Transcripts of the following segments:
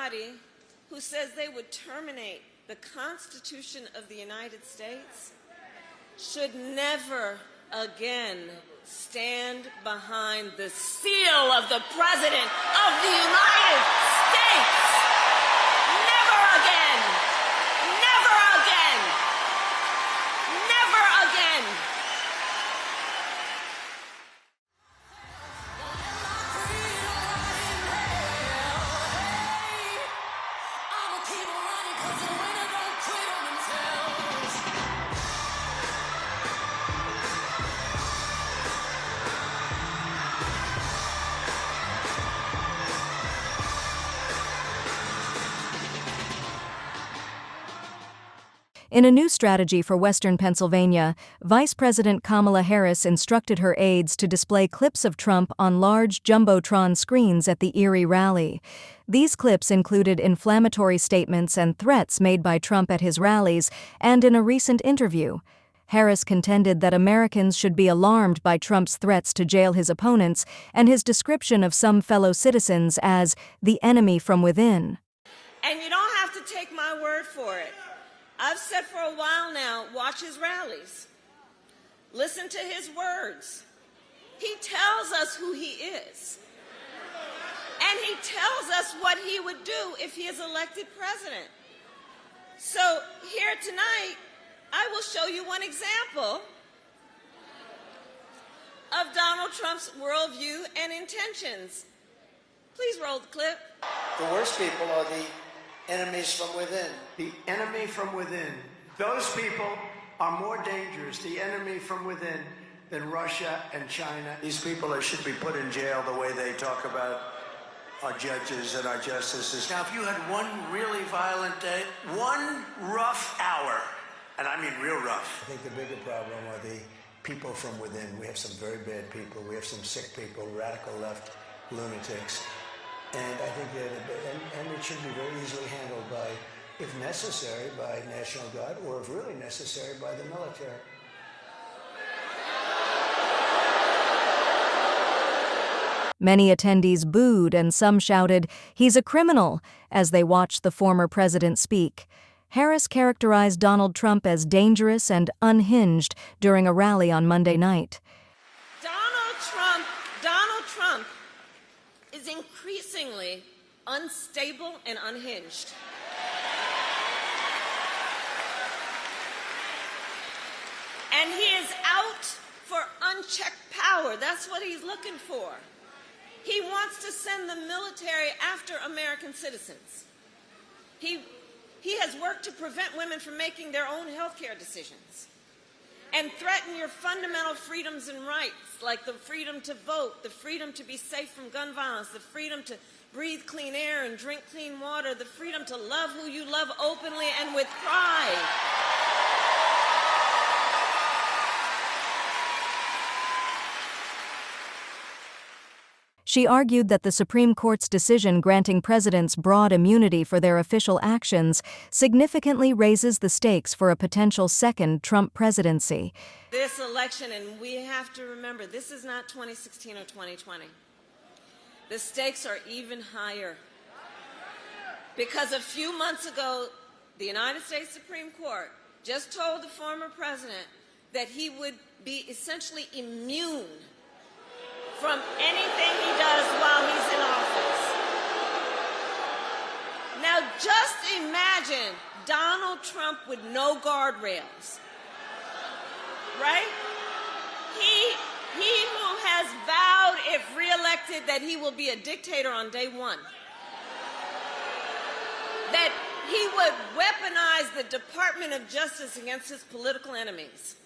anybody who says they would terminate the Constitution of the United States should never again stand behind the seal of the President of the United States. Never again. Never again. Never again. In a new strategy for Western Pennsylvania, Vice President Kamala Harris instructed her aides to display clips of Trump on large jumbotron screens at the Erie rally. These clips included inflammatory statements and threats made by Trump at his rallies and in a recent interview. Harris contended that Americans should be alarmed by Trump's threats to jail his opponents and his description of some fellow citizens as the enemy from within. And you don't have to take my word for it. I've said for a while now, watch his rallies. Listen to his words. He tells us who he is. And he tells us what he would do if he is elected president. So here tonight, I will show you one example of Donald Trump's worldview and intentions. Please roll the clip. The worst people are the enemies from within. The enemy from within. Those people are more dangerous, the enemy from within, than Russia and China. These people should be put in jail the way they talk about our judges and our justices. Now, if you had one really violent day, one rough hour, and I mean real rough. I think the bigger problem are the people from within. We have some very bad people. We have some sick people, radical left lunatics. And I think that and it should be very easily handled by, if necessary, by National Guard, or if really necessary, by the military. Many attendees booed and some shouted, "He's a criminal," as they watched the former president speak. Harris characterized Donald Trump as dangerous and unhinged during a rally on Monday night. Donald Trump is increasingly unstable and unhinged. And he is out for unchecked power. That's what he's looking for. He wants to send the military after American citizens. He has worked to prevent women from making their own health care decisions and threaten your fundamental freedoms and rights, like the freedom to vote, the freedom to be safe from gun violence, the freedom to breathe clean air and drink clean water, the freedom to love who you love openly and with pride. She argued that the Supreme Court's decision granting presidents broad immunity for their official actions significantly raises the stakes for a potential second Trump presidency. This election, and we have to remember, this is not 2016 or 2020. The stakes are even higher. Because a few months ago, the United States Supreme Court just told the former president that he would be essentially immune from anything he does while he's in office. Now just imagine Donald Trump with no guardrails, right? He who has vowed, if reelected, that he will be a dictator on day one. That he would weaponize the Department of Justice against his political enemies.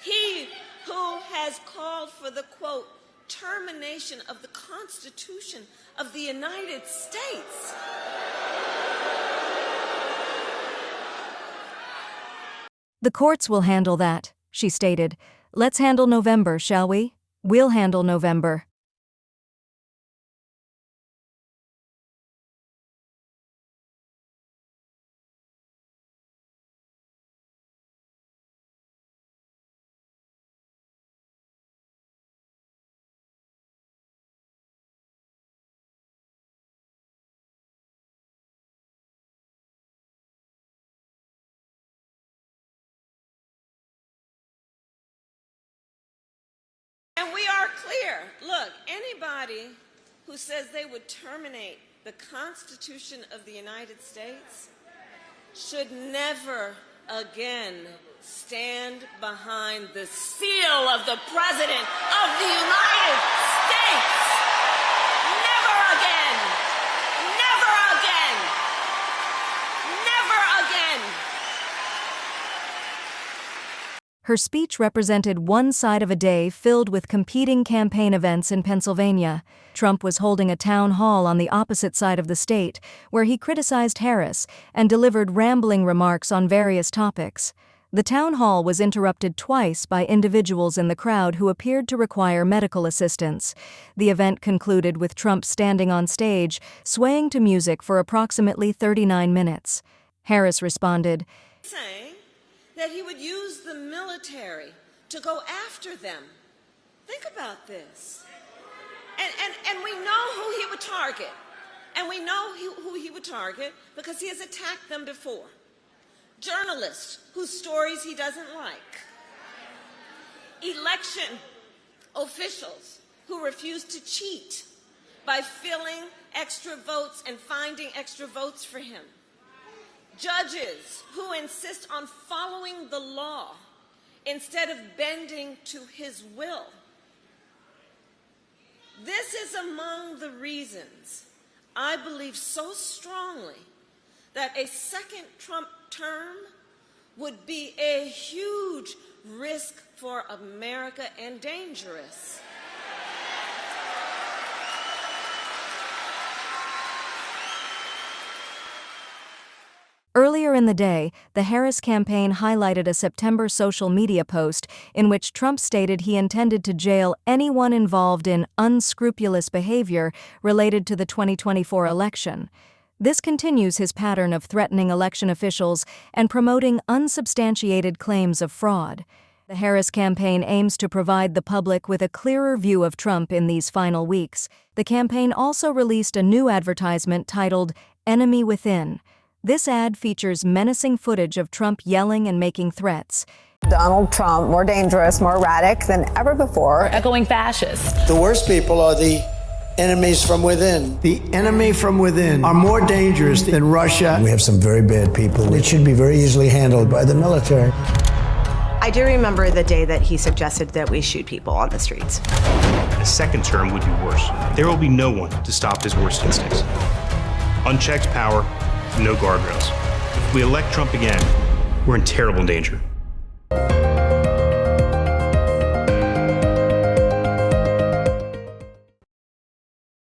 He who has called for the, quote, termination of the Constitution of the United States. The courts will handle that, she stated. Let's handle November, shall we? We'll handle November. clear. Look, anybody who says they would terminate the Constitution of the United States should never again stand behind the seal of the President of the United States. Never again. Never again. Never again. Her speech represented one side of a day filled with competing campaign events in Pennsylvania. Trump was holding a town hall on the opposite side of the state, where he criticized Harris and delivered rambling remarks on various topics. The town hall was interrupted twice by individuals in the crowd who appeared to require medical assistance. The event concluded with Trump standing on stage, swaying to music for approximately 39 minutes. Harris responded, saying that he would use the military to go after them. Think about this. And we know who he would target. And we know who he would target because he has attacked them before. Journalists whose stories he doesn't like. Election officials who refuse to cheat by filling extra votes and finding extra votes for him. Judges who insist on following the law instead of bending to his will. This is among the reasons I believe so strongly that a second Trump term would be a huge risk for America and dangerous. Earlier in the day, the Harris campaign highlighted a September social media post in which Trump stated he intended to jail anyone involved in unscrupulous behavior related to the 2024 election. This continues his pattern of threatening election officials and promoting unsubstantiated claims of fraud. The Harris campaign aims to provide the public with a clearer view of Trump in these final weeks. The campaign also released a new advertisement titled "Enemy Within." This ad features menacing footage of Trump yelling and making threats. Donald Trump, more dangerous, more erratic than ever before. Echoing fascist. The worst people are the enemies from within. The enemy from within are more dangerous than Russia. We have some very bad people. It should be very easily handled by the military. I do remember the day that he suggested that we shoot people on the streets. A second term would be worse. There will be no one to stop his worst instincts. Unchecked power, no guardrails. If we elect Trump again, we're in terrible danger.